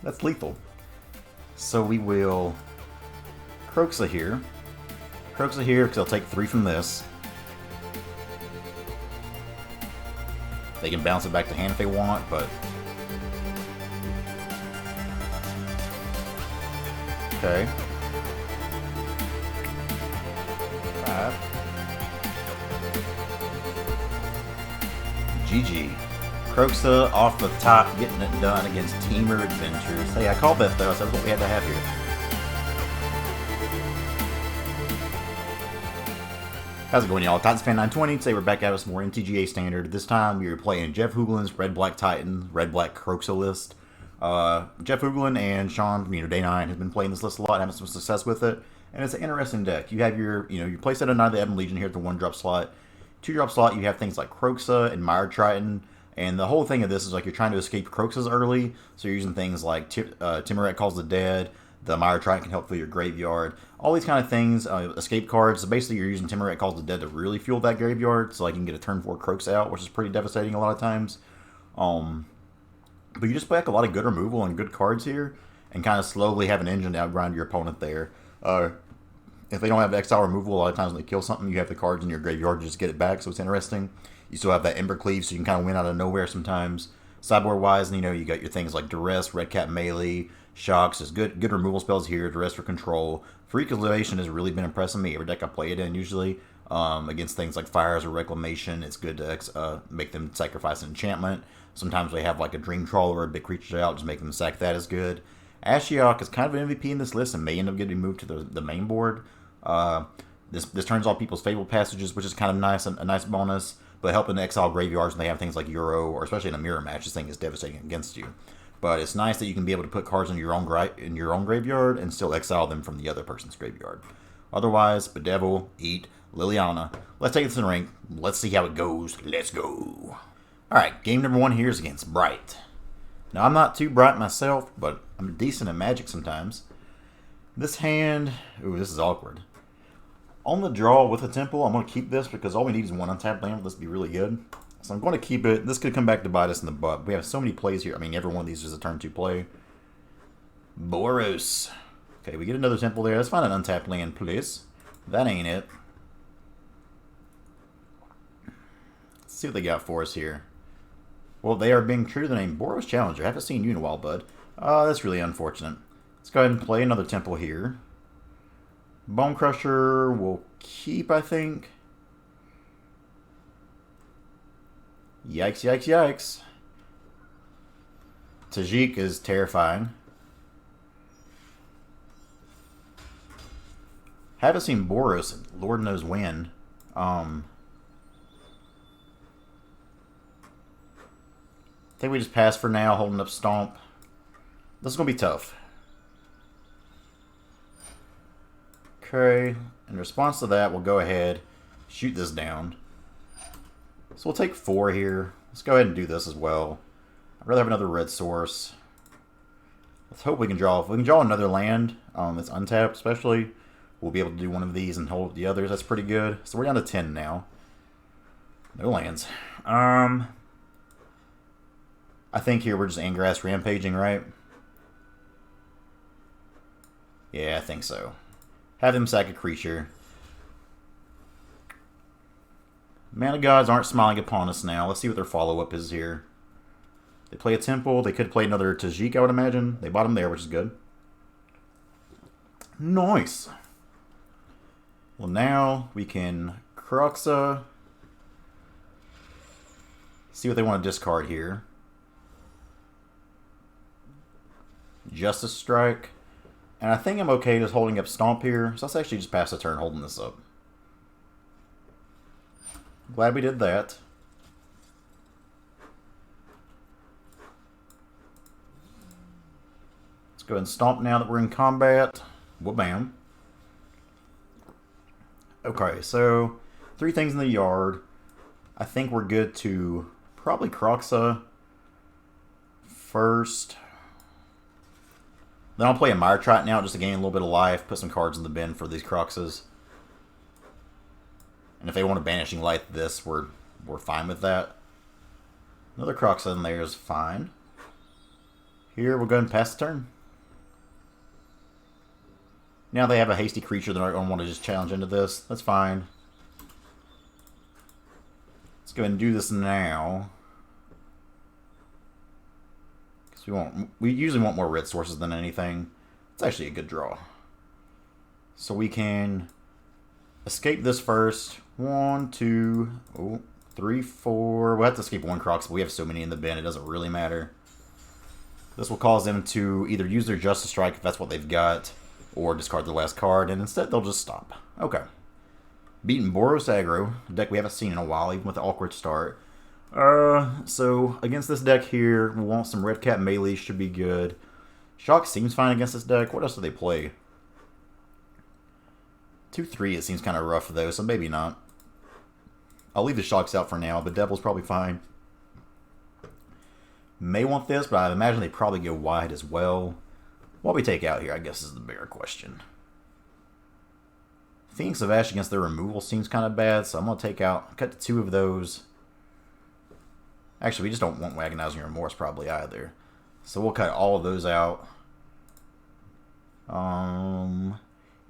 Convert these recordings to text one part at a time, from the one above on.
That's lethal. So we will Kroxa here. Kroxa here, because I'll take 3 from this. They can bounce it back to hand if they want, but... Okay. 5. GG. Kroxa off the top, getting it done against Temur Adventures. Hey, I called that though, so that's what we had to have here. How's it going, y'all? TitansFan920. Today we're back at us more MTGA standard. This time you're playing Jeff Hoogland's Red-Black Titan, Red-Black Kroxa list. Jeff Hoogland and Sean from Day 9 have been playing this list a lot, having some success with it. And it's an interesting deck. You have your, your playset of Knight of the Ebon Legion here at the 1-drop slot. 2-drop slot, you have things like Kroxa and Mire Triton. And the whole thing of this is like you're trying to escape Kroxas early. So you're using things like Temur Calls the Dead. The Mire Triton can help fill your graveyard. All these kind of things, escape cards. So basically you're using Temur Calls the Dead to really fuel that graveyard. So like you can get a turn 4 Kroxa out, which is pretty devastating a lot of times. But you just play like a lot of good removal and good cards here. And kind of slowly have an engine to outgrind your opponent there. If they don't have exile removal, a lot of times when they kill something, you have the cards in your graveyard to just get it back, so it's interesting. You still have that Ember Cleave, so you can kind of win out of nowhere sometimes. Sideboard-wise, you got your things like Duress, Red Cap Melee, Shocks. There's good removal spells here, Duress for control. Freak Elevation has really been impressing me. Every deck I play it in, usually, against things like Fires or Reclamation, it's good to make them sacrifice an enchantment. Sometimes they have like a Dream Trawler or a big creature out, just make them sack that is good. Ashiok is kind of an MVP in this list and may end up getting moved to the main board. This turns off people's Fable Passages, which is kind of nice, a nice bonus, but helping to exile graveyards when they have things like Euro, or especially in a mirror match, this thing is devastating against you. But it's nice that you can be able to put cards in your own graveyard and still exile them from the other person's graveyard. Otherwise, Bedevil, Eat, Liliana. Let's take this to the ring. Let's see how it goes. Let's go. Alright, game number 1 here is against Bright. Now, I'm not too bright myself, but I'm decent at Magic sometimes. This hand... Ooh, this is awkward. On the draw with a Temple, I'm going to keep this because all we need is 1 untapped land for this to be really good. So I'm going to keep it. This could come back to bite us in the butt. We have so many plays here. I mean, every one of these is a turn 2 play. Boros. Okay, we get another Temple there. Let's find an untapped land, please. That ain't it. Let's see what they got for us here. Well, they are being true to the name Boros Challenger. I haven't seen you in a while, bud. That's really unfortunate. Let's go ahead and play another Temple here. Bonecrusher will keep, I think. Yikes, yikes, yikes. Tajik is terrifying. Haven't seen Boros, Lord knows when. I think we just pass for now, holding up Stomp. This is going to be tough. Okay, in response to that, we'll go ahead, shoot this down. So we'll take 4 here. Let's go ahead and do this as well. I'd rather have another red source. Let's hope we can draw. If we can draw another land that's untapped, especially, we'll be able to do one of these and hold the others. That's pretty good. So we're down to 10 now. No lands. I think here we're just Angrath rampaging, right? Yeah, I think so. Have them sack a creature. Mana Gods aren't smiling upon us now. Let's see what their follow-up is here. They play a Temple. They could play another Tajik, I would imagine. They bought him there, which is good. Nice. Well, now we can Kroxa. See what they want to discard here. Justice Strike. And I think I'm okay just holding up Stomp here. So let's actually just pass the turn holding this up. Glad we did that. Let's go ahead and Stomp now that we're in combat. Wha-bam. Okay, so 3 things in the yard. I think we're good to probably Kroxa first. Then I'll play a Mire Triton out just to gain a little bit of life. Put some cards in the bin for these Kroxas. And if they want a Banishing Light this, we're fine with that. Another Kroxa in there is fine. Here, we'll go ahead and pass the turn. Now they have a hasty creature. They're not going to want to just challenge into this. That's fine. Let's go ahead and do this now. Because we usually want more red sources than anything. It's actually a good draw. So we can escape this first. 1, 2, 3, 4. We'll have to escape one Kroxa, but we have so many in the bin, it doesn't really matter. This will cause them to either use their Justice Strike if that's what they've got, or discard their last card, and instead they'll just stop. Okay. Beating Boros aggro, a deck we haven't seen in a while, even with the awkward start. So against this deck here, we want some Red Cap melee, should be good. Shock seems fine against this deck. What else do they play? 2-3, it seems kind of rough though, so maybe not. I'll leave the Shocks out for now, but Devil's probably fine. May want this, but I imagine they probably go wide as well. What we take out here, I guess, is the bigger question. Phoenix of Ash against their removal seems kind of bad, so I'm going to cut 2 of those. Actually, we just don't want Agonizing Remorse probably either. So we'll cut all of those out.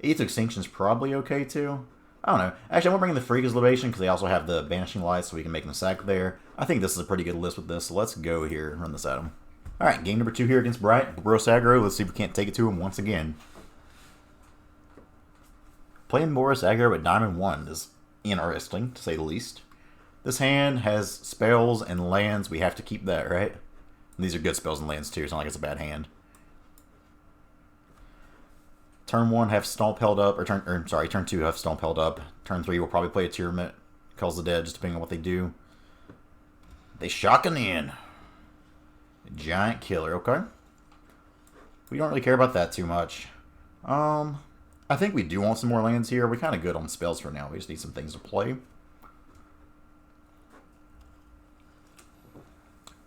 Eighth Extinction's probably okay too. I don't know. Actually, I won't bring in the Freaker's Libation because they also have the Banishing Lights, so we can make them sack there. I think this is a pretty good list with this, so let's go here and run this at them. Alright, game number 2 here against Bright. Boros aggro. Let's see if we can't take it to him once again. Playing Boros aggro at Diamond 1 is interesting, to say the least. This hand has spells and lands. We have to keep that, right? And these are good spells and lands too. It's not like it's a bad hand. Turn 1 have Stomp held up, turn 2 have Stomp held up. Turn 3 will probably play a Temur Calls the Dead, just depending on what they do. They shocking in. Giant killer, okay. We don't really care about that too much. I think we do want some more lands here. We're kind of good on spells for now. We just need some things to play.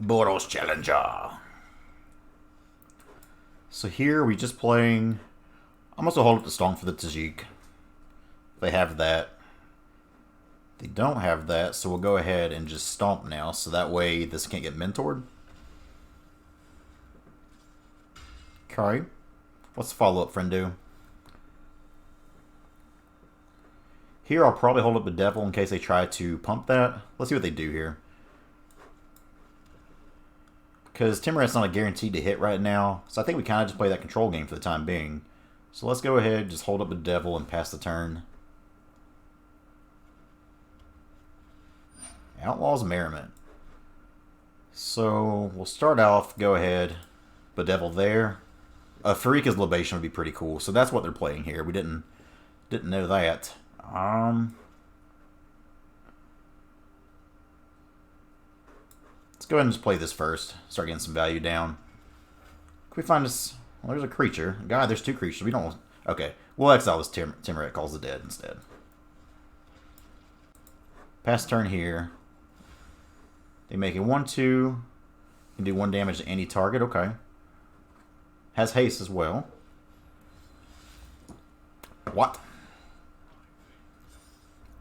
Boros Challenger. So here we just playing. I'm also hold up the Stomp for the Tajik. They have that. They don't have that, so we'll go ahead and just Stomp now, so that way this can't get mentored. Okay. What's the follow-up friend do? Here I'll probably hold up the Bedevil in case they try to pump that. Let's see what they do here. Because Timurat's not a guaranteed to hit right now, so I think we kind of just play that control game for the time being. So let's go ahead, just hold up the Bedevil and pass the turn. Outlaws Merriment. So we'll start off, go ahead, Bedevil there. Farika's Libation would be pretty cool, so that's what they're playing here. We didn't know that. Let's go ahead and just play this first. Start getting some value down. Can we find this? Well, there's a creature. God, there's 2 creatures. We don't... Okay. We'll exile this Timurat Calls the Dead instead. Pass turn here. They make it 1/2. Can do 1 damage to any target. Okay. Has haste as well. What?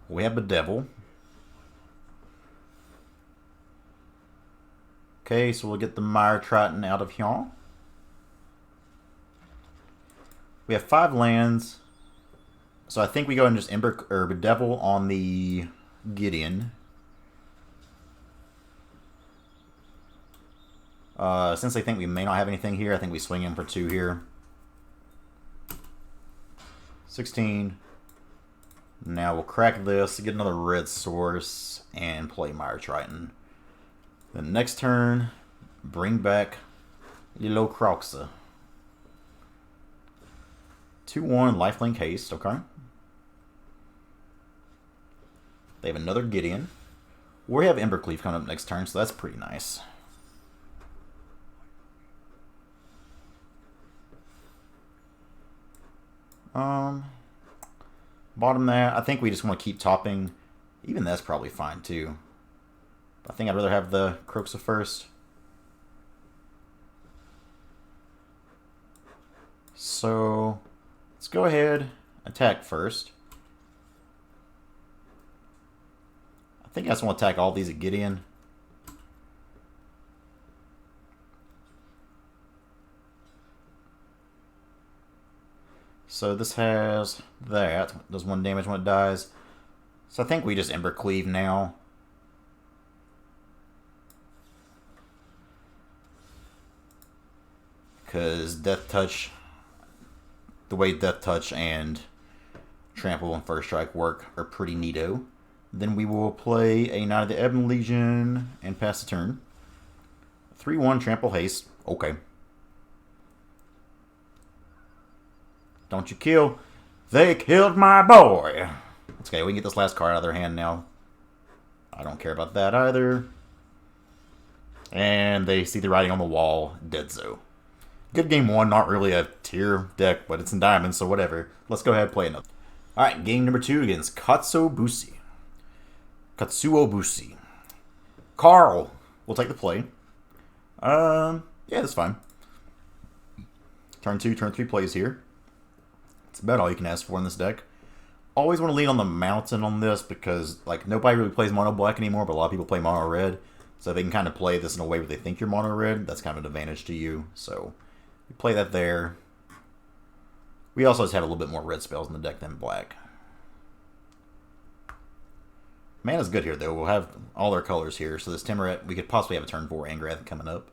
We have Bedevil. Okay, so we'll get the Mire Triton out of here. We have 5 lands. So I think we go and just Bedevil on the Gideon. Since they think we may not have anything here, I think we swing in for 2 here. 16. Now we'll crack this, get another red source, and play Mire Triton. Then next turn, bring back Lilo Kroxa. 2/1 lifelink haste, okay. They have another Gideon. We have Embercleave coming up next turn, so that's pretty nice. Bottom that. I think we just want to keep topping. Even that's probably fine too. I think I'd rather have the Kroxa first. So let's go ahead, attack first. I think I just want to attack all these at Gideon. So this has that. Does 1 damage when it dies. So I think we just Ember Cleave now. Because Death Touch, the way Death Touch and Trample and First Strike work are pretty neato. Then we will play a Knight of the Ebon Legion and pass the turn. 3-1 Trample Haste. Okay. Don't you kill. They killed my boy. It's okay, we can get this last card out of their hand now. I don't care about that either. And they see the writing on the wall. Deadzo. Good game 1, not really a tier deck, but it's in diamonds, so whatever. Let's go ahead and play another. Alright, game number 2 against Katsuobushi. Carl will take the play. Yeah, that's fine. Turn 2, turn 3 plays here. It's about all you can ask for in this deck. Always want to lean on the mountain on this because, like, nobody really plays mono black anymore, but a lot of people play mono red. So they can kind of play this in a way where they think you're mono red. That's kind of an advantage to you. So we play that there. We also just have a little bit more red spells in the deck than black. Mana's good here, though. We'll have all our colors here. So this Temur, we could possibly have a turn 4 Angrath coming up.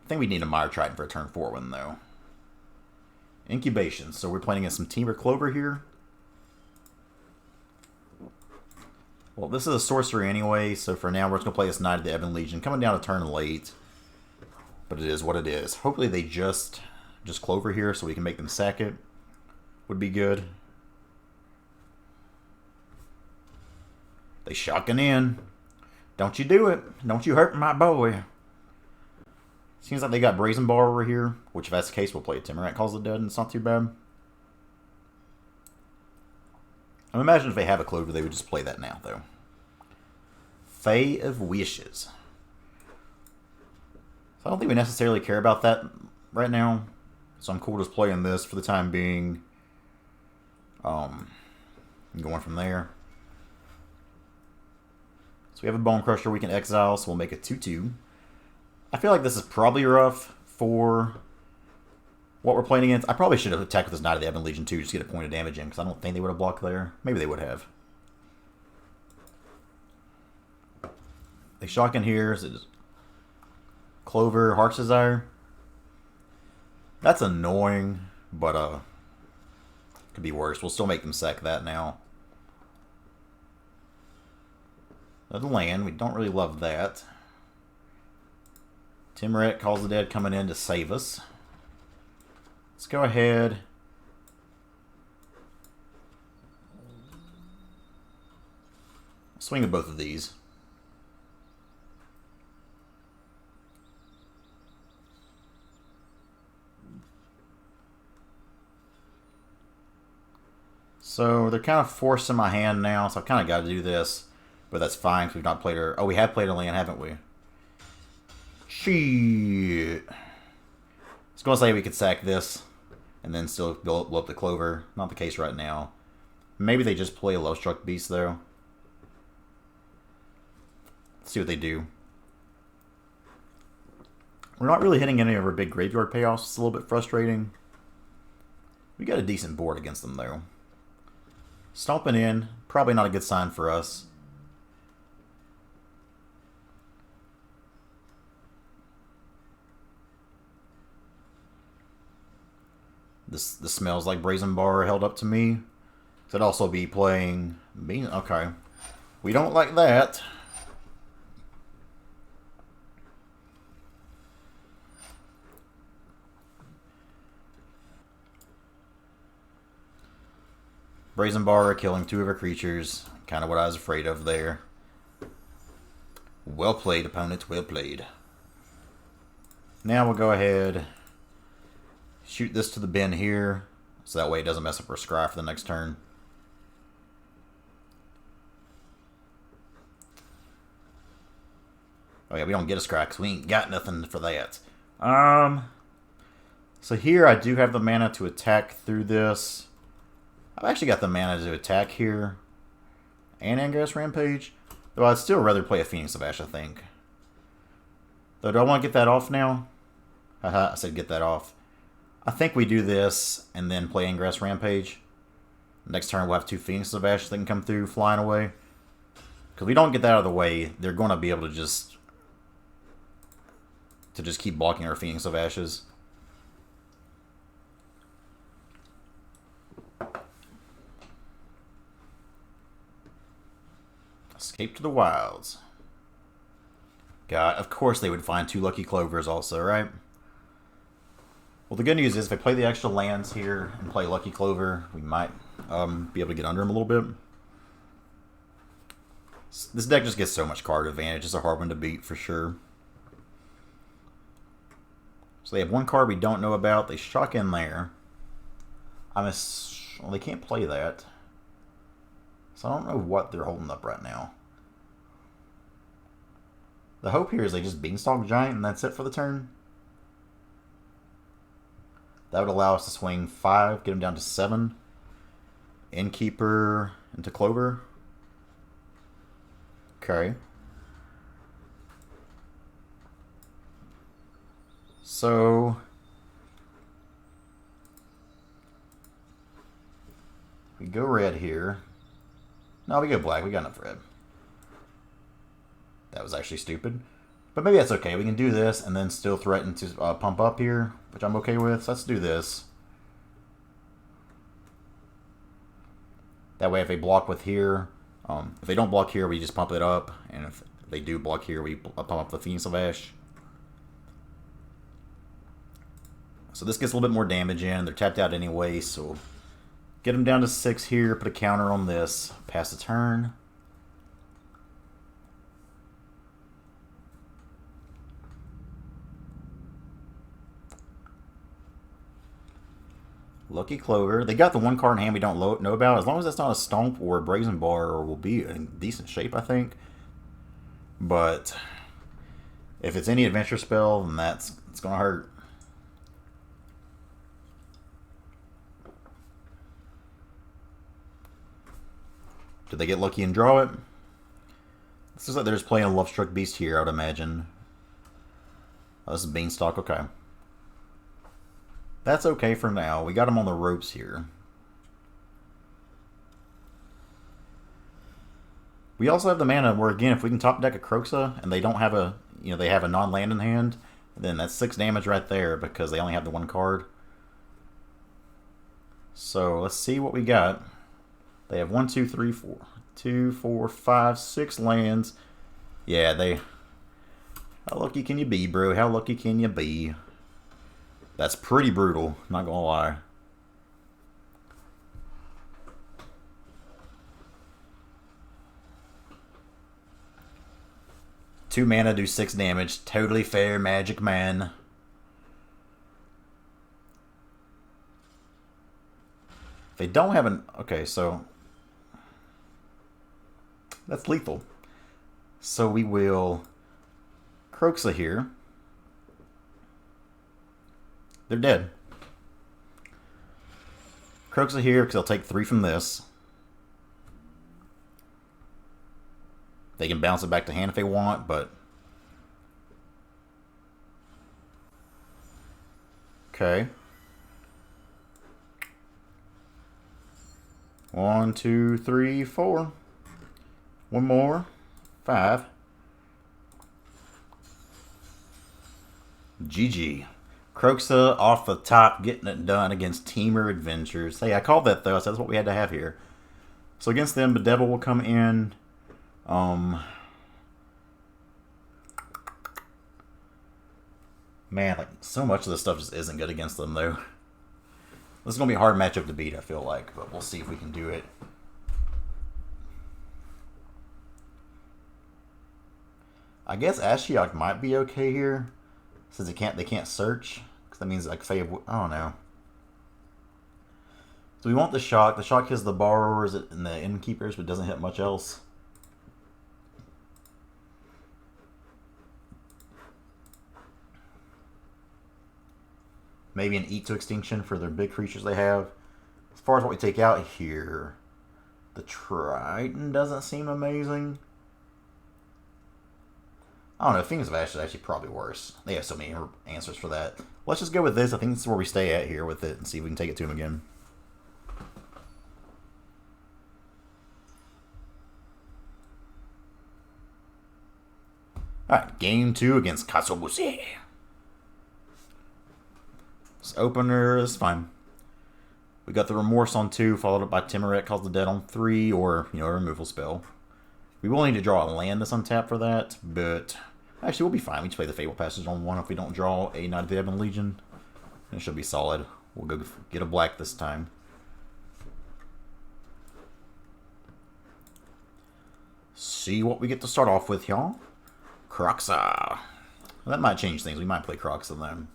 I think we need a Mire Triton for a turn 4 one, though. Incubation. So we're playing against some Temur Clover here. Well, this is a sorcery anyway, so for now we're just going to play this Knight of the Ebon Legion. Coming down a turn late, but it is what it is. Hopefully they just Clover here so we can make them sack it. Would be good. They shocking in. Don't you do it. Don't you hurt my boy. Seems like they got Brazen Bar over here, which if that's the case, we'll play a Temur Calls the Dead, and it's not too bad. I imagine if they have a Clover, they would just play that now, though. Fae of Wishes. So I don't think we necessarily care about that right now. So I'm cool just playing this for the time being. Going from there. So we have a Bonecrusher we can exile, so we'll make a 2-2. I feel like this is probably rough for what we're playing against. I probably should have attacked with this Knight of the Ebon Legion too, just to get a point of damage in, because I don't think they would have blocked there. Maybe they would have. They shock in here. Is it Clover, Heart's Desire? That's annoying, but could be worse. We'll still make them sack that now. Another land. We don't really love that. Temur Calls the Dead coming in to save us. Let's go ahead. Swing at both of these. So they're kind of forcing my hand now, so I've kind of got to do this. But that's fine, because we've not played her. Oh, we have played a land, haven't we? Shit. I was going to say we could sack this and then still blow up the Clover. Not the case right now. Maybe they just play a Low-Struck Beast, though. Let's see what they do. We're not really hitting any of our big graveyard payoffs. It's a little bit frustrating. We got a decent board against them, though. Stomping in. Probably not a good sign for us. This smells like Brazen Bar held up to me. Could also be playing... Okay. We don't like that. Brazen Bar killing 2 of our creatures. Kind of what I was afraid of there. Well played, opponent. Well played. Now we'll go ahead... shoot this to the bin here, so that way it doesn't mess up our scry for the next turn. Oh yeah, we don't get a scry because we ain't got nothing for that. So here I do have the mana to attack through this. I've actually got the mana to attack here. And Angrath Rampage. Though I'd still rather play a Phoenix of Ash, I think. Though, do I want to get that off now? Haha, I said get that off. I think we do this and then play Angrath Rampage. Next turn we'll have 2 Phoenixes of Ash that can come through flying away. Because we don't get that out of the way, they're going to be able to just keep blocking our Phoenix of Ashes. Escape to the Wilds. God, of course they would find 2 Lucky Clovers also, right? Well, the good news is if I play the extra lands here and play Lucky Clover, we might be able to get under him a little bit. This deck just gets so much card advantage. It's a hard one to beat for sure. So they have 1 card we don't know about. They shock in there. Well, they can't play that. So I don't know what they're holding up right now. The hope here is they just Beanstalk Giant and that's it for the turn. That would allow us to swing 5, get him down to 7. Innkeeper into Clover. Okay. So we go red here. No, we go black. We got enough red. That was actually stupid. But maybe that's okay. We can do this and then still threaten to pump up here, which I'm okay with. So let's do this. That way if they block with here, if they don't block here, we just pump it up. And if they do block here, we pump up the Phoenix of Ash. So this gets a little bit more damage in. They're tapped out anyway, so get them down to 6 here. Put a counter on this. Pass the turn. Lucky Clover. They got the 1 card in hand we don't know about. As long as that's not a Stomp or a Brazen Bar, or will be in decent shape, I think. But if it's any adventure spell, then it's going to hurt. Did they get lucky and draw it? This looks like they're just playing a Lovestruck Beast here, I would imagine. Oh, this is Beanstalk, okay. That's okay for now. We got them on the ropes here. We also have the mana where, again, if we can top deck a Kroxa and they don't have a, they have a non-land in hand, then that's 6 damage right there because they only have the 1 card. So let's see what we got. They have 1, 2, 3, 4. 2, 4, 5, 6 lands. Yeah, how lucky can you be, bro? How lucky can you be? That's pretty brutal, not gonna lie. Two mana do 6 damage. Totally fair, Magic Man. They don't have an... Okay, so... That's lethal. So we will... Kroxa here. They're dead. Kroxa here because they'll take 3 from this. They can bounce it back to hand if they want, but... Okay. 1, 2, 3, 4. 1 more. 5. GG. Kroxa off the top, getting it done against Temur Adventures. Hey, I called that though, so that's what we had to have here. So against them, Bedevil will come in. Man, like, so much of this stuff just isn't good against them, though. This is going to be a hard matchup to beat, I feel like, but we'll see if we can do it. I guess Ashiok might be okay here, since they can't search, because that means, like, say, I don't know. So we want the shock. The shock hits the borrowers and the innkeepers, but doesn't hit much else. Maybe an Eat to Extinction for their big creatures they have. As far as what we take out here, the Triton doesn't seem amazing. I don't know. Phoenix of Ash is actually probably worse. They have so many answers for that. Let's just go with this. I think this is where we stay at here with it and see if we can take it to him again. Alright, game 2 against Castle Locthwain. This opener is fine. We got the Remorse on 2, followed up by Temur Calls the Dead on 3, or, a removal spell. We will need to draw a land that's untapped for that, but actually we'll be fine. We just play the Fable Passage on 1 if we don't draw a Knight of the Ebon Legion. It should be solid. We'll go get a black this time. See what we get to start off with, y'all. Kroxa. Well, that might change things. We might play Kroxa then.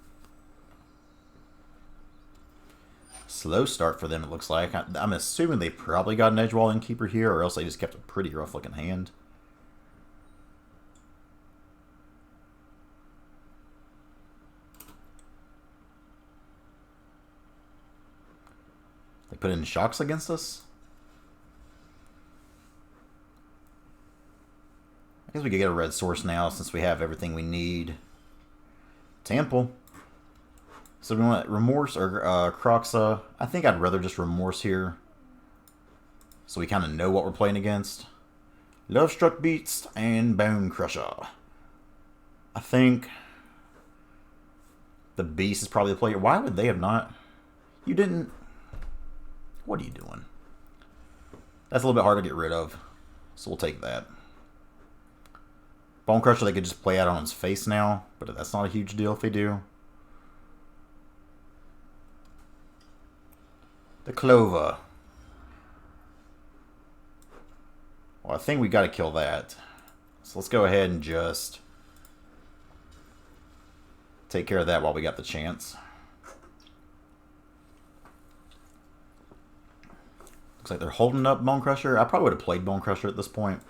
Slow start for them, it looks like. I'm assuming they probably got an Edgewall Innkeeper here, or else they just kept a pretty rough-looking hand. They put in shocks against us? I guess we could get a red source now, since we have everything we need. Temple. So we want Remorse or Kroxa. I think I'd rather just Remorse here. So we kind of know what we're playing against. Lovestruck Beast and Bonecrusher. I think the Beast is probably the player. Why would they have not? You didn't. What are you doing? That's a little bit hard to get rid of. So we'll take that. Bonecrusher they could just play out on his face now. But that's not a huge deal if they do. The Clover. Well, I think we got to kill that. So let's go ahead and just take care of that while we got the chance. Looks like they're holding up Bonecrusher. I probably would have played Bonecrusher at this point.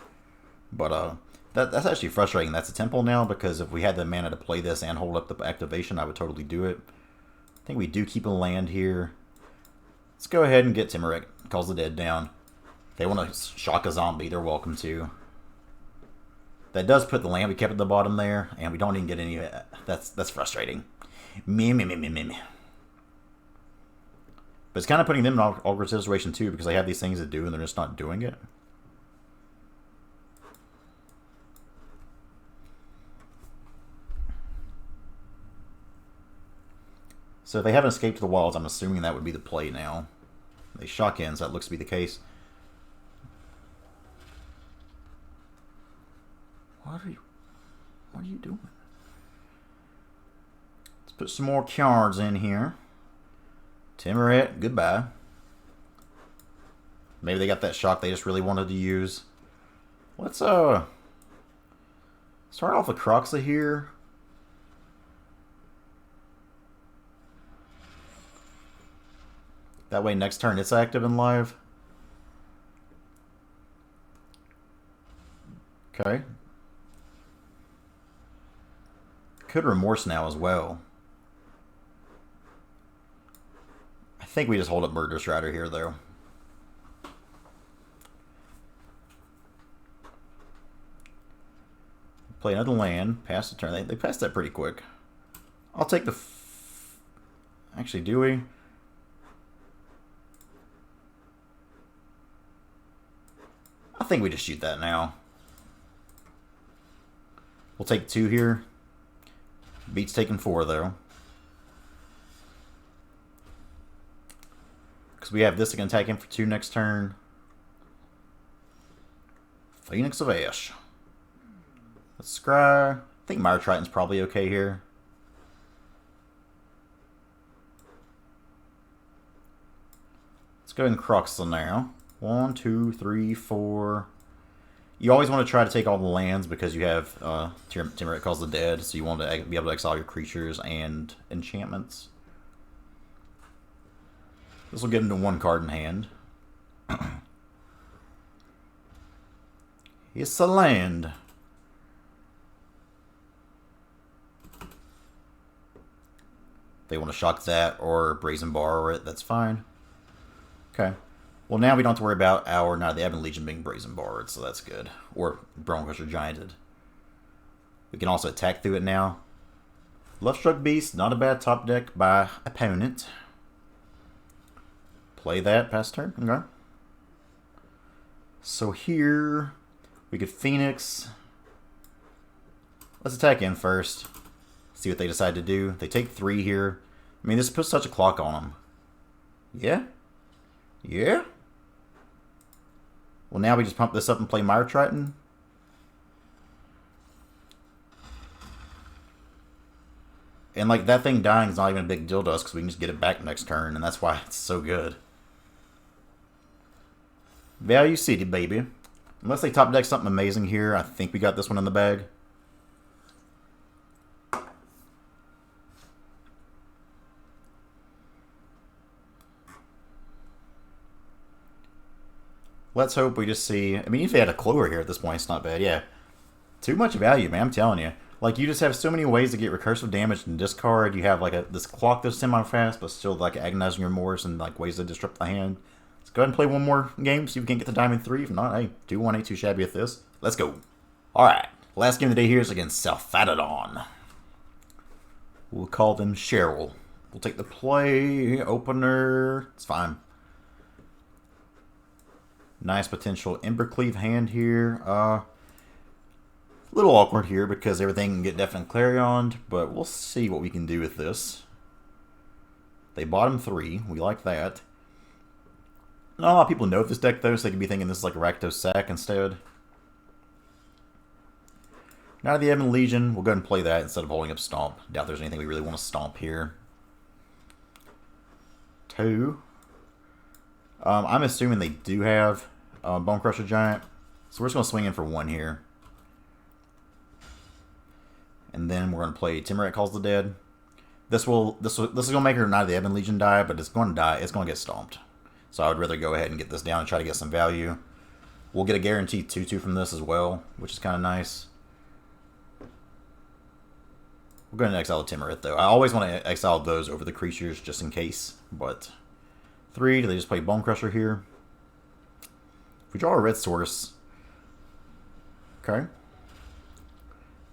But that's actually frustrating. That's a temple now, because if we had the mana to play this and hold up the activation, I would totally do it. I think we do keep a land here. Let's go ahead and get Temur Calls the Dead down. If they want to shock a zombie, they're welcome to. That does put the land we kept at the bottom there, and we don't even get any of it. That's frustrating. Meh. But it's kind of putting them in an awkward situation too, because they have these things to do and they're just not doing it. So if they haven't escaped the walls, I'm assuming that would be the play now. They shock in, so that looks to be the case. What are you doing? Let's put some more cards in here. Temur, goodbye. Maybe they got that shock they just really wanted to use. Let's start off with Kroxa here. That way next turn it's active and live. Okay. Could Remorse now as well. I think we just hold up Murderous Rider here though. Play another land, pass the turn. They passed that pretty quick. I'll take the... Actually, do we? I think we just shoot that now. We'll take 2 here. Beats taking 4 though. Because we have this that can attack him for 2 next turn. Phoenix of Ash. Let's scry. I think Mire Triton's probably okay here. Let's go ahead and Kroxa now. 1, 2, 3, 4. You always want to try to take all the lands because you have Temur Calls the Dead, so you want to be able to exile your creatures and enchantments. This will get into 1 card in hand. It's a land. They want to shock that or Brazen Borrower it, that's fine. Okay. Well, now we don't have to worry about our Knight of the Ebon Legion being Brazen Borrowed, so that's good. Or Bonecrusher Gianted. We can also attack through it now. Lovestruck Beast, not a bad top deck by opponent. Play that, pass turn. Okay. So here, we could Phoenix. Let's attack in first. See what they decide to do. They take 3 here. I mean, this puts such a clock on them. Yeah? Yeah? Well, now we just pump this up and play Mire Triton. And, like, that thing dying is not even a big deal to us because we can just get it back next turn, and that's why it's so good. Value City, baby. Unless they top deck something amazing here, I think we got this one in the bag. Let's hope we just see... I mean, if they had a Clover here at this point, it's not bad. Yeah. Too much value, man. I'm telling you. Like, you just have so many ways to get recursive damage and discard. You have, like, this clock that's semi-fast, but still, like, Agonizing Remorse and, like, ways to disrupt the hand. Let's go ahead and play one more game, see if we can get the Diamond 3. If not, hey, 2-1 ain't too shabby at this. Let's go. Alright. Last game of the day here is against Salfadadon. We'll call them Cheryl. We'll take the play. Opener. It's fine. Nice potential Embercleave hand here. A little awkward here because everything can get Deafened Clarion, but we'll see what we can do with this. They bottom 3. We like that. Not a lot of people know this deck, though, so they could be thinking this is like a Rakdos Sack instead. Now the Ebon Legion, we'll go ahead and play that instead of holding up Stomp. Doubt there's anything we really want to Stomp here. 2. I'm assuming they do have Bonecrusher Giant, so we're just going to swing in for 1 here. And then we're going to play Temur Calls the Dead. This is going to make her Knight of the Ebon Legion die, but it's going to die. It's going to get stomped. So I would rather go ahead and get this down and try to get some value. We'll get a guaranteed 2/2 from this as well, which is kind of nice. We're going to exile the Temur though. I always want to exile those over the creatures just in case. But 3, do they just play Bonecrusher here? If we draw a red source, okay.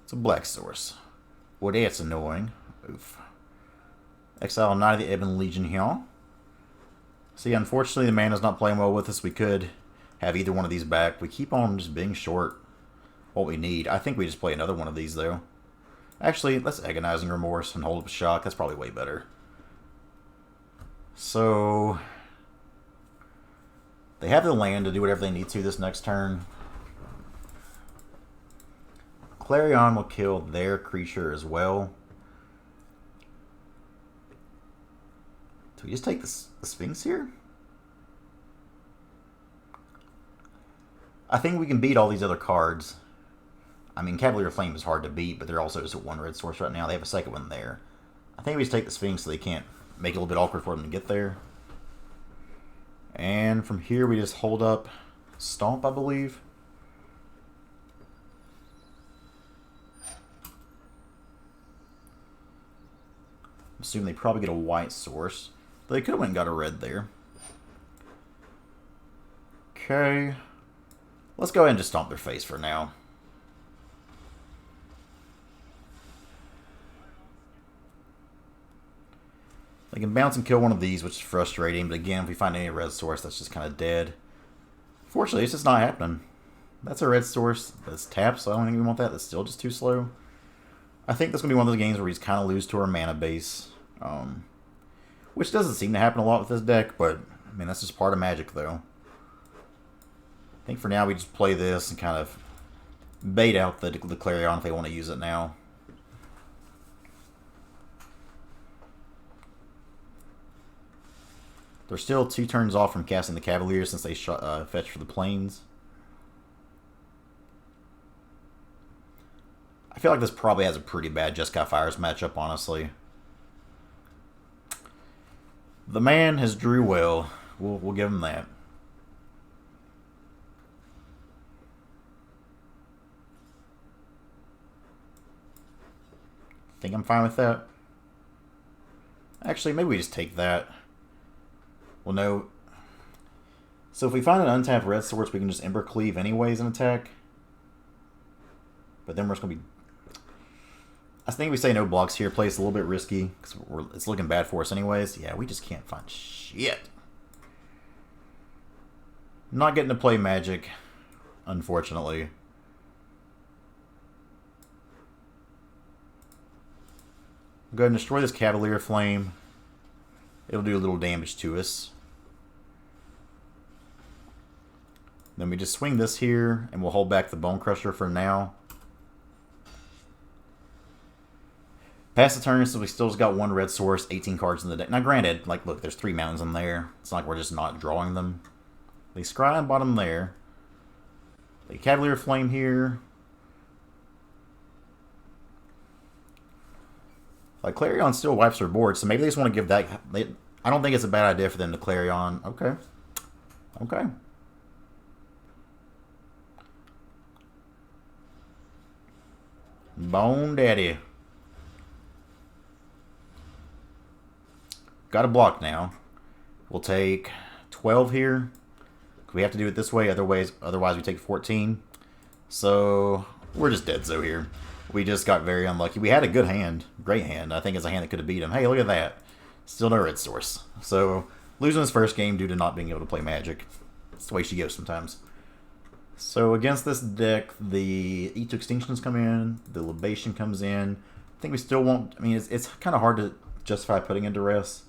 It's a black source. Well, that's annoying. Oof. Exile Knight of the Ebon Legion here. See, unfortunately, the mana's not playing well with us. We could have either one of these back. We keep on just being short what we need. I think we just play another one of these, though. Actually, let's Agonizing Remorse and hold up a shock. That's probably way better. So, they have the land to do whatever they need to this next turn. Clarion will kill their creature as well. Do we just take the Sphinx here? I think we can beat all these other cards. I mean, Cavalier Flame is hard to beat, but they're also just at 1 red source right now. They have a second one there. I think we just take the Sphinx so they can't make it a little bit awkward for them to get there. And from here, we just hold up Stomp, I believe. I'm assuming they probably get a white source. They could have went and got a red there. Okay. Let's go ahead and just stomp their face for now. They can bounce and kill one of these, which is frustrating. But again, if we find any red source, that's just kind of dead. Fortunately, it's just not happening. That's a red source that's tapped, so I don't think we want that. That's still just too slow. I think this is going to be one of those games where we just kind of lose to our mana base. Which doesn't seem to happen a lot with this deck, but, I mean, that's just part of Magic, though. I think for now we just play this and kind of bait out the Clarion if they want to use it now. They're still 2 turns off from casting the Cavalier since they fetched for the Plains. I feel like this probably has a pretty bad Jeskai Fires matchup, honestly. The man has drew well. We'll give him that. Think I'm fine with that. Actually, maybe we just take that. Well, no. So if we find an untapped red source, we can just Embercleave anyways and attack. But then we're just going to be... I think we say no blocks here. Play it's a little bit risky because it's looking bad for us anyways. Yeah, we just can't find shit. Not getting to play Magic, unfortunately. Go ahead and destroy this Cavalier Flame. It'll do a little damage to us. Then we just swing this here, and we'll hold back the Bonecrusher for now. Pass the turn, so we still just got one red source, 18 cards in the deck. Now granted, like look, there's 3 mountains in there. It's not like we're just not drawing them. They scry on bottom there. The Cavalier Flame here. Like Clarion still wipes their board, so maybe they just want to give that. I don't think it's a bad idea for them to Clarion. Okay. Okay. Bone Daddy. Got a block now. We'll take 12 here. We have to do it this way, otherwise we take 14. So we're just dead so here. We just got very unlucky. We had a good hand, great hand. I think it's a hand that could have beat him. Hey, look at that. Still no red source. So losing his first game due to not being able to play Magic. That's the way she goes sometimes. So against this deck, the Eat to Extinctions come in, the Libation comes in. I think we still won't. I mean, it's kind of hard to justify putting into rest.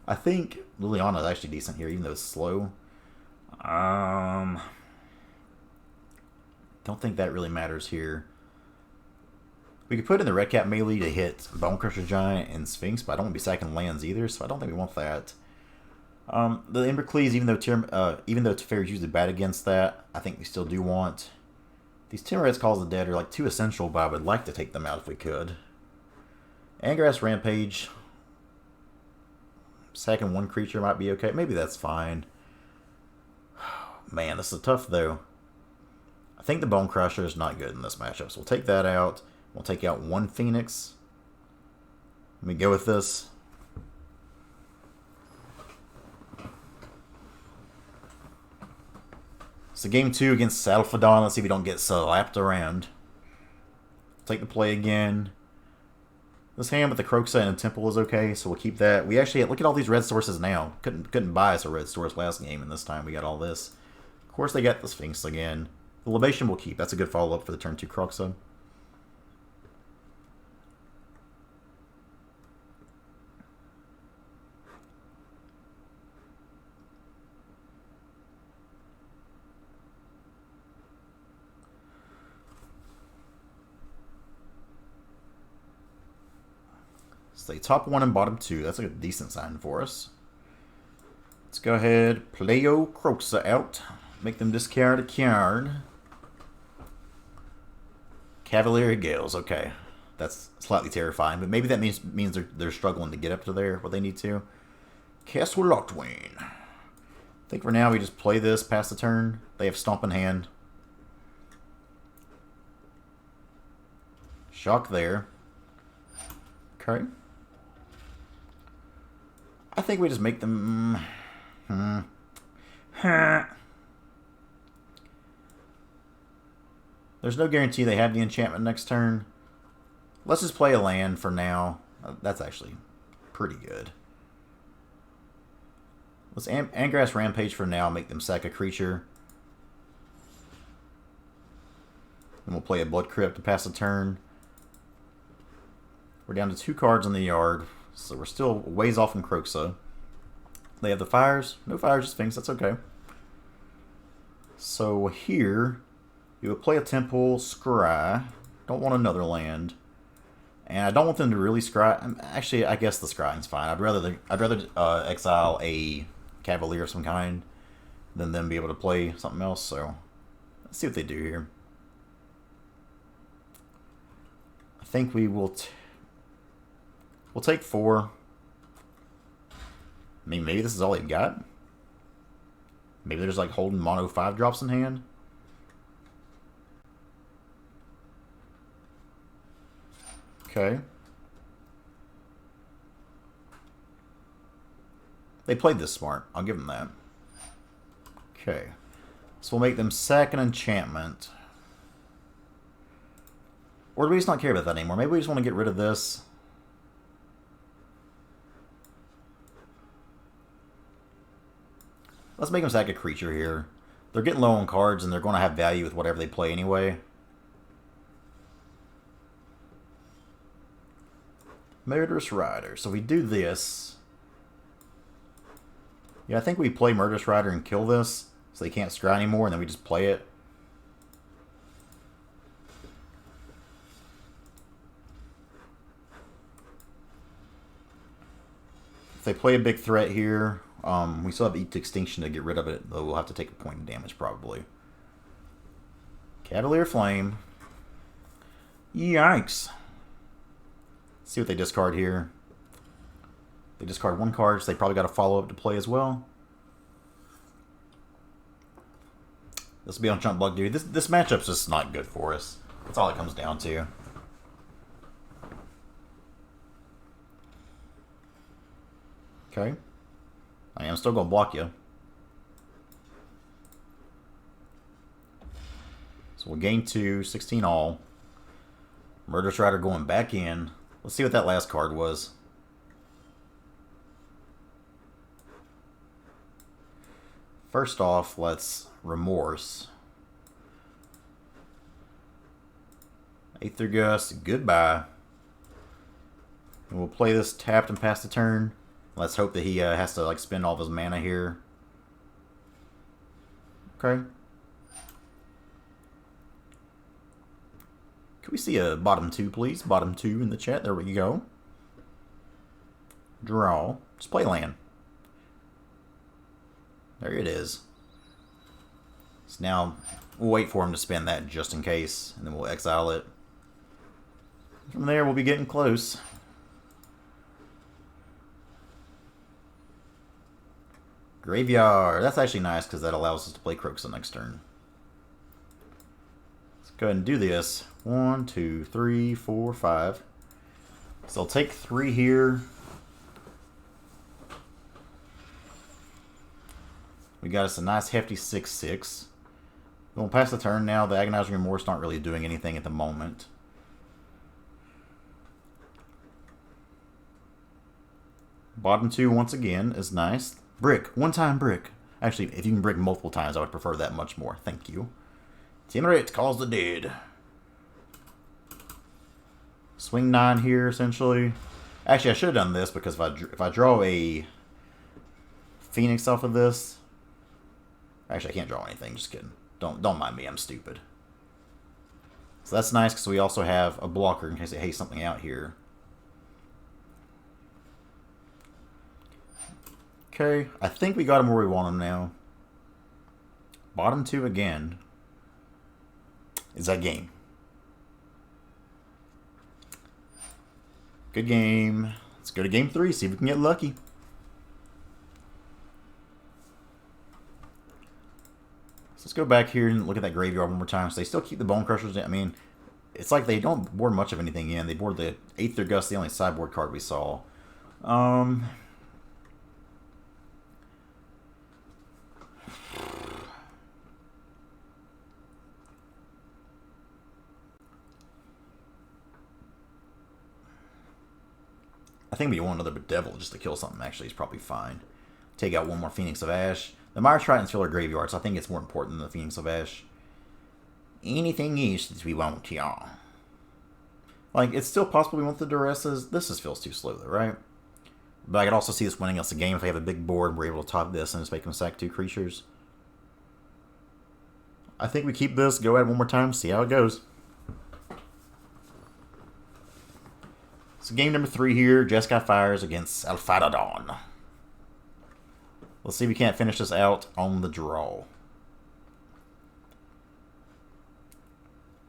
I think Liliana is actually decent here, even though it's slow. Don't think that really matters here. We could put in the Red Cap melee to hit Bonecrusher Giant and Sphinx, but I don't want to be sacking lands either, so I don't think we want that. The Embercleave, even though Teferi is usually bad against that, I think we still do want. These Temur Calls of the Dead are like too essential, but I would like to take them out if we could. Angrath Rampage. Sacking one creature might be okay. Maybe that's fine. Man, this is tough though. I think the Bonecrusher is not good in this matchup, so we'll take that out. We'll take out one Phoenix. Let me go with this. So game 2 against Saddlefadon. Let's see if we don't get slapped around. Take the play again. This hand with the Kroxa and a Temple is okay, so we'll keep that. We actually look at all these red sources now. Couldn't buy us a red source last game, and this time we got all this. Of course, they got the Sphinx again. The Libation we'll keep. That's a good follow-up for the turn 2 Kroxa. So they top 1 and bottom 2. That's a decent sign for us. Let's go ahead, Playo Kroxa out. Make them discard a card. Cavalier Gales, okay. That's slightly terrifying, but maybe that means they're struggling to get up to there where they need to. Castle Locthwain. I think for now we just play this, pass the turn. They have Stomp in hand. Shock there. Okay. I think we just make them... There's no guarantee they have the enchantment next turn. Let's just play a land for now. That's actually pretty good. Let's Angrath Rampage for now, make them sack a creature. And we'll play a Blood Crypt to pass the turn. We're down to 2 cards in the yard, so we're still ways off from Kroxa. They have the Fires. No Fires, just Sphinx. That's okay. So here, you would play a Temple, Scry. Don't want another land. And I don't want them to really scry. Actually, I guess the scrying's fine. I'd rather exile a Cavalier of some kind than them be able to play something else. So let's see what they do here. I think we will. We'll take 4. I mean, maybe this is all they've got. Maybe they're just like holding mono 5-drops in hand. Okay. They played this smart. I'll give them that. Okay. So we'll make them sack an enchantment. Or do we just not care about that anymore? Maybe we just want to get rid of this. Let's make them sack a creature here. They're getting low on cards, and they're going to have value with whatever they play anyway. Murderous Rider. So if we do this... Yeah, I think we play Murderous Rider and kill this, so they can't scry anymore, and then we just play it. If they play a big threat here... we still have Eat to Extinction to get rid of it, though we'll have to take a point of damage, probably. Cavalier Flame. Yikes. Let's see what they discard here. They discard one card, so they probably got a follow-up to play as well. This will be on Jump Bug Dude. This matchup's just not good for us. That's all it comes down to. Okay. I am still going to block you. So we'll gain 2, 16 all. Murderous Rider going back in. Let's see what that last card was. First off, let's Remorse. Aether Gust, goodbye. And we'll play this tapped and pass the turn. Let's hope that he has to like spend all of his mana here. Okay. Can we see a bottom 2, please? Bottom 2 in the chat. There we go. Draw. Just play land. There it is. So now we'll wait for him to spend that just in case, and then we'll exile it. From there, we'll be getting close. Graveyard. That's actually nice because that allows us to play Kroxa next turn. Let's go ahead and do this. 1, 2, 3, 4, 5. So I'll take 3 here. We got us a nice hefty 6/6. We'll pass the turn now. The Agonizing Remorse not really doing anything at the moment. Bottom 2 once again is nice. Brick. One-time brick. Actually, if you can brick multiple times, I would prefer that much more. Thank you. Temur calls the dead. Swing 9 here, essentially. Actually, I should have done this, because if I draw a Phoenix off of this... Actually, I can't draw anything. Just kidding. Don't mind me. I'm stupid. So that's nice, because we also have a blocker in case it hates something out here. Okay, I think we got him where we want him now. Bottom 2 again. Is that game? Good game. Let's go to game 3, see if we can get lucky. So let's go back here and look at that graveyard one more time. So they still keep the Bonecrushers. I mean, it's like they don't board much of anything in. They board the Aether Gust, the only sideboard card we saw. I think we want another Bedevil just to kill something. Actually, is probably fine. Take out one more Phoenix of Ash. The Mire Tritons fill our graveyard, so I think it's more important than the Phoenix of Ash. Anything else that we want, y'all? Like, it's still possible we want the Duresses. This just feels too slow, though, right? But I could also see us winning us a game if we have a big board and we're able to top this and just make them sack 2 creatures. I think we keep this, go at it one more time, see how it goes. So game number 3 here, Jeskai Fires against Alphadodon. Let's see if we can't finish this out on the draw.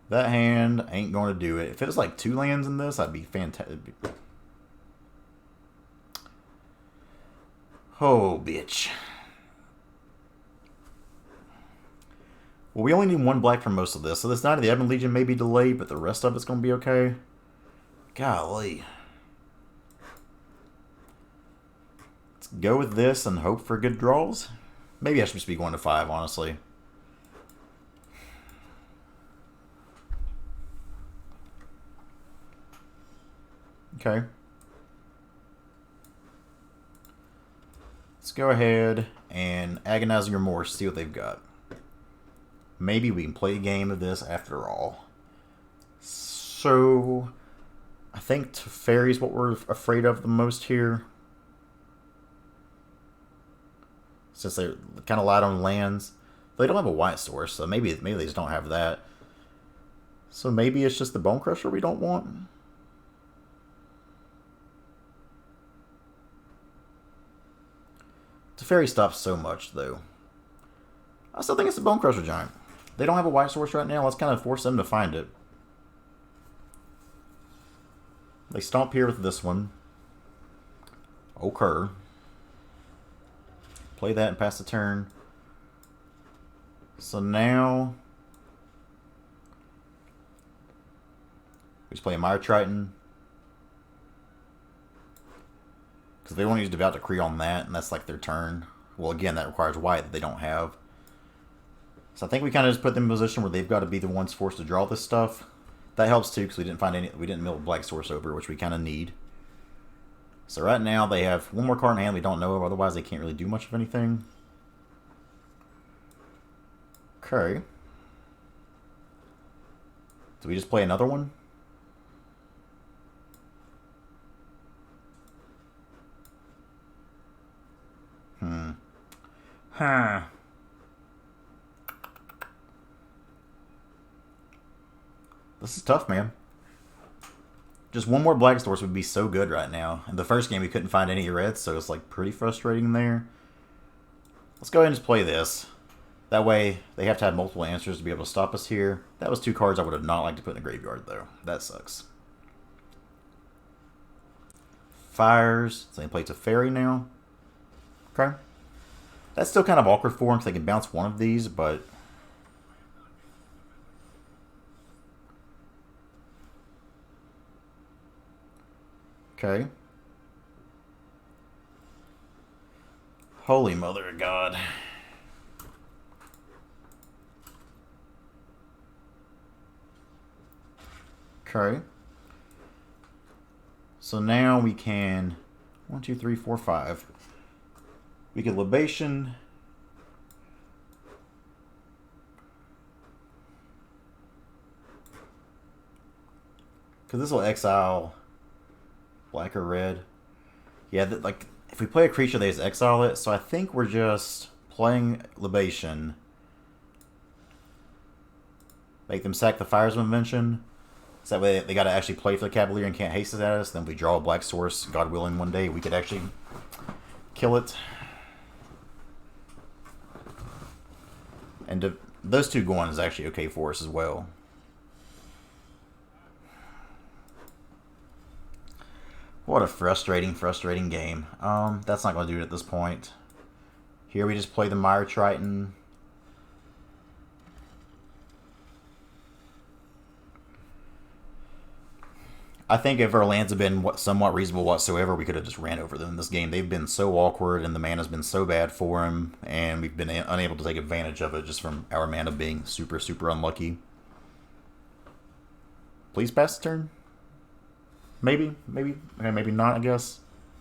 That hand ain't going to do it. If it was like 2 lands in this, I'd be fantastic. Oh, bitch. Well, we only need 1 black for most of this, so this Knight of the Ebon Legion may be delayed, but the rest of it's going to be okay. Golly. Let's go with this and hope for good draws. Maybe I should just be going to 5, honestly. Okay. Let's go ahead and Agonizing Remorse, see what they've got. Maybe we can play a game of this after all. So, I think Teferi's what we're afraid of the most here. Since they're kind of light on lands. They don't have a white source, so maybe they just don't have that. So maybe it's just the Bonecrusher we don't want? Teferi stops so much, though. I still think it's the Bonecrusher Giant. They don't have a white source right now. Let's kind of force them to find it. They stomp here with this one. Occur. Play that and pass the turn. So now we just play a Mire Triton. Because they want to use Devout Decree on that, and that's like their turn. Well, again, that requires white that they don't have. So I think we kind of just put them in a position where they've got to be the ones forced to draw this stuff. That helps too, because we didn't mill black source over, which we kind of need. So right now they have one more card in hand we don't know of, otherwise they can't really do much of anything. Okay. Do we just play another one? Huh. This is tough, man. Just one more black source would be so good right now. In the first game, we couldn't find any reds, so it's like pretty frustrating there. Let's go ahead and just play this. That way, they have to have multiple answers to be able to stop us here. That was two cards I would have not liked to put in the graveyard, though. That sucks. Fires. So they play Teferi now. Okay. That's still kind of awkward for them because they can bounce one of these, but... Okay. Holy Mother of God. Okay. So now we can... 1, 2, 3, 4, 5. We can Libation. Because this will exile black or red. Yeah, like, if we play a creature, they just exile it. So I think we're just playing Libation. Make them sack the Fires of Invention. So that way they got to actually play for the Cavalier and can't haste it at us. Then we draw a black source. God willing, one day we could actually kill it. And those two going is actually okay for us as well. What a frustrating game. That's not going to do it at this point. Here we just play the Mire Triton. I think if our lands had been somewhat reasonable whatsoever, we could have just ran over them in this game. They've been so awkward, and the mana's been so bad for them, and we've been unable to take advantage of it just from our mana being super, super unlucky. Please pass the turn. Maybe. Okay, maybe not, I guess.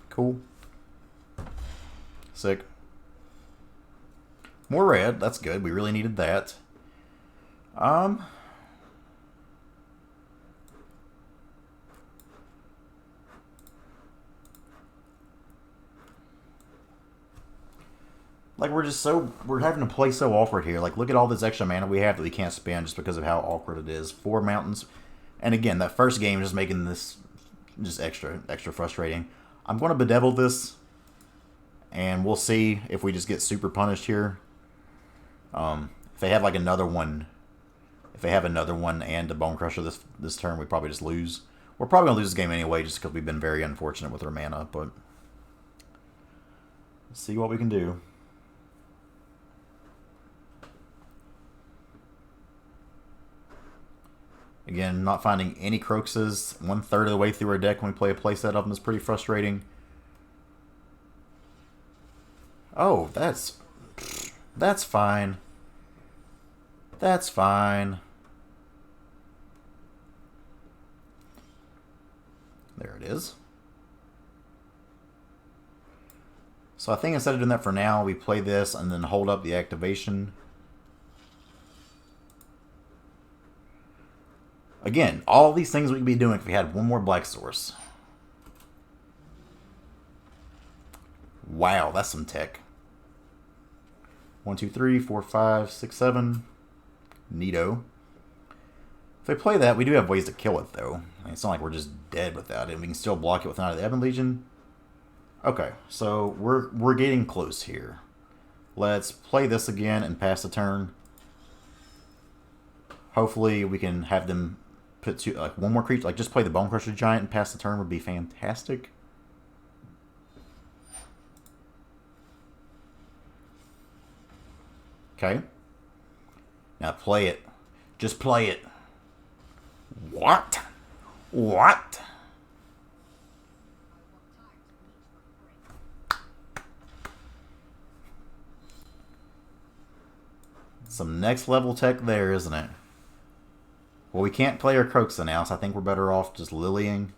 Cool. Sick. More red. That's good. We really needed that. Like, we're having to play so awkward here. Like, look at all this extra mana we have that we can't spend just because of how awkward it is. 4 mountains. And again, that first game is just making this just extra frustrating. I'm going to Bedevil this, and we'll see if we just get super punished here. If they have like another one, and a Bonecrusher this turn, we probably just lose. We're probably going to lose this game anyway just because we've been very unfortunate with our mana, but let's see what we can do. Again, not finding any Kroxas 1/3 of the way through our deck when we play a playset of them is pretty frustrating. Oh, that's fine. That's fine. There it is. So I think instead of doing that for now, we play this and then hold up the activation. Again, all these things we could be doing if we had one more black source. Wow, that's some tech. 1, 2, 3, 4, 5, 6, 7. Neato. If they play that, we do have ways to kill it, though. I mean, it's not like we're just dead without it. We can still block it with Knight of the Ebon Legion. Okay, so we're getting close here. Let's play this again and pass the turn. Hopefully we can have them put two, like one more creature, like just play the Bonecrusher Giant and pass the turn would be fantastic. Okay. Now play it. Just play it. What? What? Some next level tech there, isn't it? Well, we can't play our Kroxa now, so I think we're better off just lilying.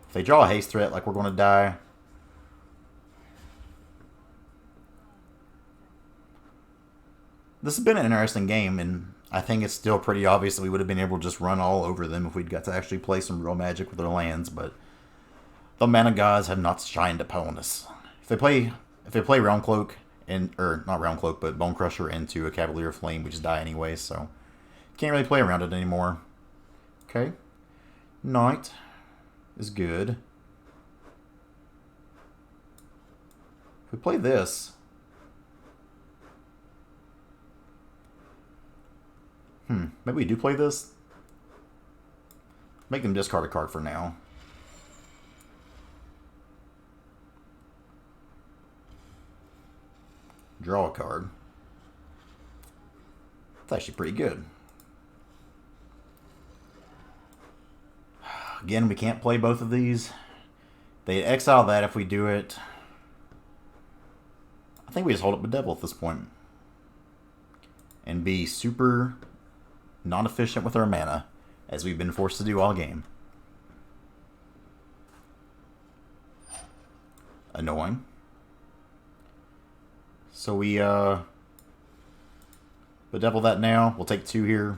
If they draw a haste threat, like we're going to die. This has been an interesting game, and I think it's still pretty obvious that we would have been able to just run all over them if we'd got to actually play some real Magic with their lands, but the mana gods have not shined upon us. If they play Realm Cloak or not Realm Cloak, but Bonecrusher into a Cavalier of Flame, we just die anyway, so can't really play around it anymore. Okay. Knight is good. If we play this, maybe we do play this. Make them discard a card for now. Draw a card. It's actually pretty good. Again, we can't play both of these. They exile that if we do it. I think we just hold up Bedevil at this point. And be super non-efficient with our mana, as we've been forced to do all game. Annoying. So we Bedevil that now. We'll take 2 here.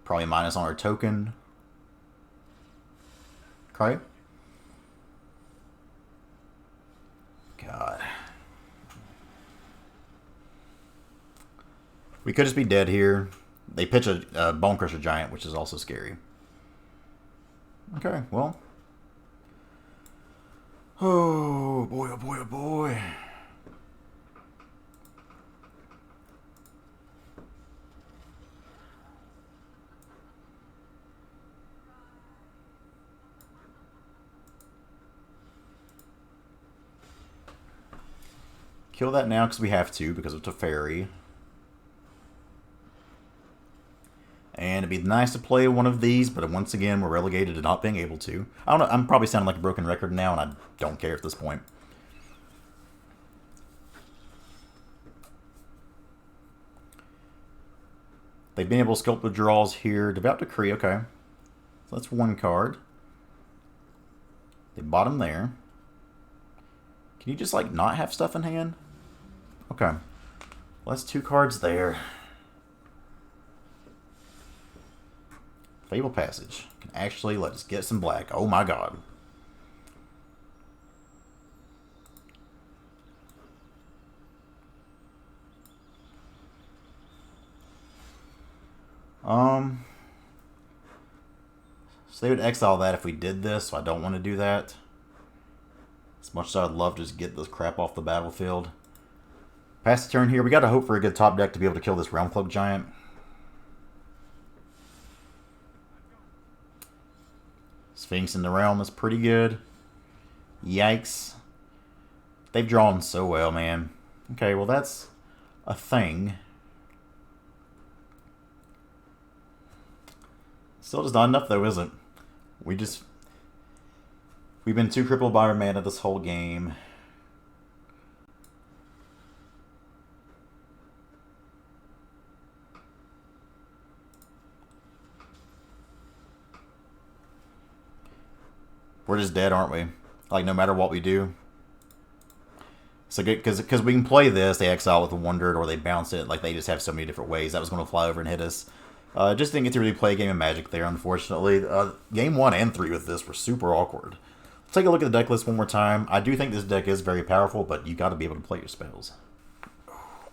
Probably minus on our token. Okay. God. We could just be dead here. They pitch a Bonecrusher Giant, which is also scary. Okay, well. Oh, boy, oh, boy, oh, boy. Kill that now because we have to, because it's a fairy. And it'd be nice to play one of these, but once again, we're relegated to not being able to. I don't know, I'm probably sounding like a broken record now, and I don't care at this point. They've been able to sculpt the draws here. Devout Decree, okay. So that's 1 card. They bottom there. Can you just, like, not have stuff in hand? Okay. Well, that's 2 cards there. Fable Passage can actually let us get some black. Oh my god. So they would exile that if we did this, so I don't want to do that. As much as I'd love to just get this crap off the battlefield. Pass the turn here. We got to hope for a good top deck to be able to kill this Realm Cloak Giant. Sphinx in the Realm is pretty good. Yikes. They've drawn so well, man. Okay, well that's a thing. Still just not enough though, is it? We've been too crippled by our mana this whole game. We're just dead, aren't we? Like, no matter what we do. So good, because we can play this, they exile with a Wondered, or they bounce it. Like, they just have so many different ways. That was going to fly over and hit us. Just didn't get to really play a game of Magic there, unfortunately. Game 1 and 3 with this were super awkward. Let's take a look at the deck list one more time. I do think this deck is very powerful, but you got to be able to play your spells.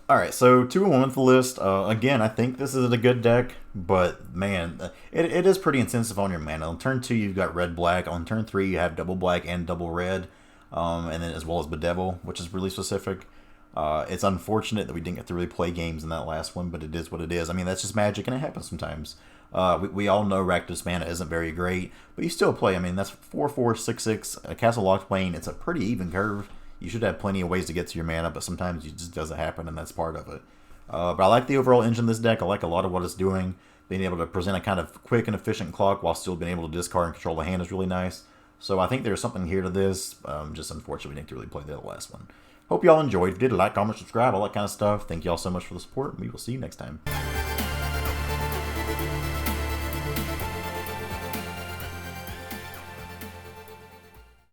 Alright, so 2-1 with the list. Again, I think this is a good deck, but man, it is pretty intensive on your mana. On turn 2, you've got red-black. On turn 3, you have double black and double red, and then as well as Bedevil, which is really specific. It's unfortunate that we didn't get to really play games in that last one, but it is what it is. I mean, that's just Magic, and it happens sometimes. We all know Rakdos mana isn't very great, but you still play. I mean, that's 4/4, 6/6. Castle Locthwain, it's a pretty even curve. You should have plenty of ways to get to your mana, but sometimes it just doesn't happen, and that's part of it. But I like the overall engine of this deck. I like a lot of what it's doing. Being able to present a kind of quick and efficient clock while still being able to discard and control the hand is really nice. So I think there's something here to this. Just unfortunately, we didn't really play the last one. Hope y'all enjoyed. If you did, like, comment, subscribe, all that kind of stuff. Thank y'all so much for the support, and we will see you next time.